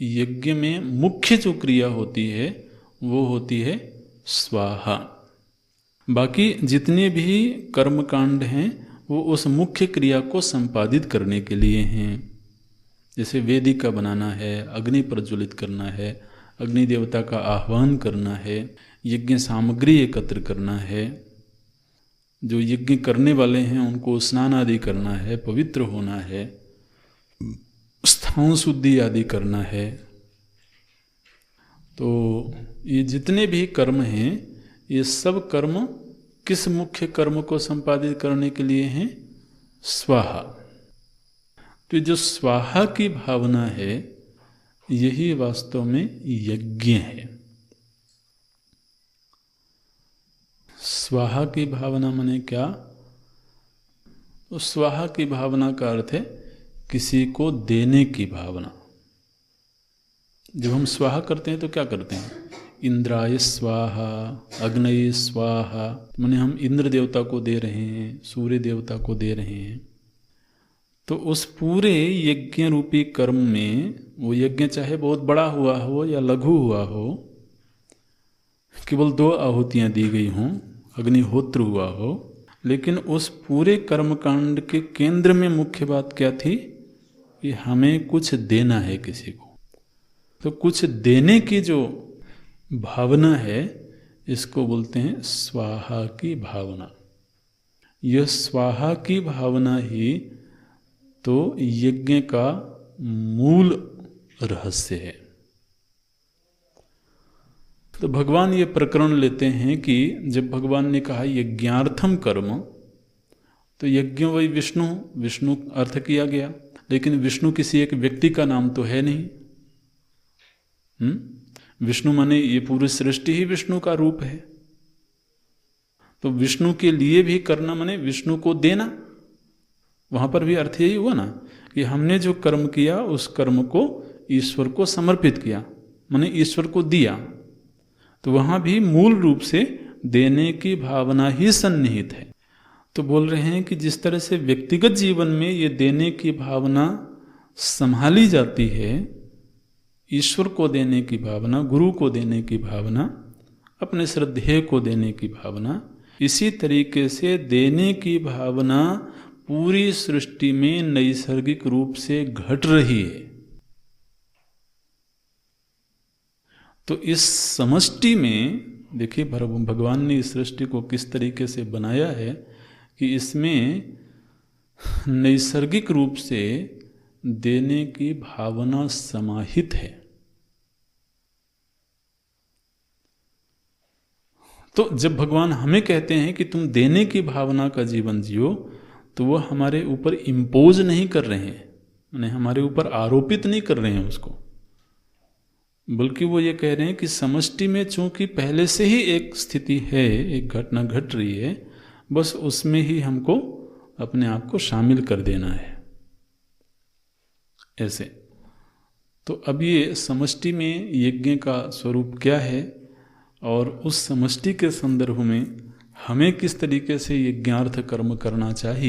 यज्ञ में मुख्य जो क्रिया होती है वो होती है स्वाहा। बाकी जितने भी कर्मकांड हैं वो उस मुख्य क्रिया को संपादित करने के लिए हैं। जैसे वेदिका बनाना है, अग्नि प्रज्वलित करना है, अग्नि देवता का आह्वान करना है, यज्ञ सामग्री एकत्र करना है, जो यज्ञ करने वाले हैं उनको स्नान आदि करना है, पवित्र होना है, स्थान शुद्धि आदि करना है। तो ये जितने भी कर्म हैं ये सब कर्म किस मुख्य कर्म को संपादित करने के लिए हैं? स्वाहा। तो जो स्वाहा की भावना है यही वास्तव में यज्ञ है। स्वाहा की भावना माने क्या? तो स्वाहा की भावना का अर्थ है किसी को देने की भावना। जब हम स्वाहा करते हैं तो क्या करते हैं? इंद्राय स्वाहा, अग्नये स्वाहा, माने हम इंद्र देवता को दे रहे हैं, सूर्य देवता को दे रहे हैं। तो उस पूरे यज्ञ रूपी कर्म में वो यज्ञ चाहे बहुत बड़ा हुआ हो या लघु हुआ हो, केवल 2 आहुतियाँ दी गई हों, अग्निहोत्र हुआ हो, लेकिन उस पूरे कर्मकांड के केंद्र में मुख्य बात क्या थी कि हमें कुछ देना है किसी को। तो कुछ देने की जो भावना है इसको बोलते हैं स्वाहा की भावना। यह स्वाहा की भावना ही तो यज्ञ का मूल रहस्य है। तो भगवान ये प्रकरण लेते हैं कि जब भगवान ने कहा यज्ञार्थम कर्म, तो यज्ञ वही विष्णु, विष्णु अर्थ किया गया, लेकिन विष्णु किसी एक व्यक्ति का नाम तो है नहीं। विष्णु माने ये पूरी सृष्टि ही विष्णु का रूप है। तो विष्णु के लिए भी करना माने विष्णु को देना। वहां पर भी अर्थ यही हुआ ना कि हमने जो कर्म किया उस कर्म को ईश्वर को समर्पित किया, माने ईश्वर को दिया। तो वहां भी मूल रूप से देने की भावना ही सन्निहित है। तो बोल रहे हैं कि जिस तरह से व्यक्तिगत जीवन में ये देने की भावना संभाली जाती है, ईश्वर को देने की भावना, गुरु को देने की भावना, अपने श्रद्धेय को देने की भावना, इसी तरीके से देने की भावना पूरी सृष्टि में नैसर्गिक रूप से घट रही है। तो इस समष्टि में देखिए भगवान ने इस सृष्टि को किस तरीके से बनाया है कि इसमें नैसर्गिक रूप से देने की भावना समाहित है। तो जब भगवान हमें कहते हैं कि तुम देने की भावना का जीवन जियो, तो वो हमारे ऊपर इम्पोज नहीं कर रहे हैं, यानी हमारे ऊपर आरोपित नहीं कर रहे हैं उसको, बल्कि वो ये कह रहे हैं कि समष्टि में चूंकि पहले से ही एक स्थिति है, एक घटना घट रही है, बस उसमें ही हमको अपने आप को शामिल कर देना है ऐसे। तो अब ये समष्टि में यज्ञ का स्वरूप क्या है और उस समष्टि के संदर्भ में हमें किस तरीके से यज्ञार्थ कर्म करना चाहिए,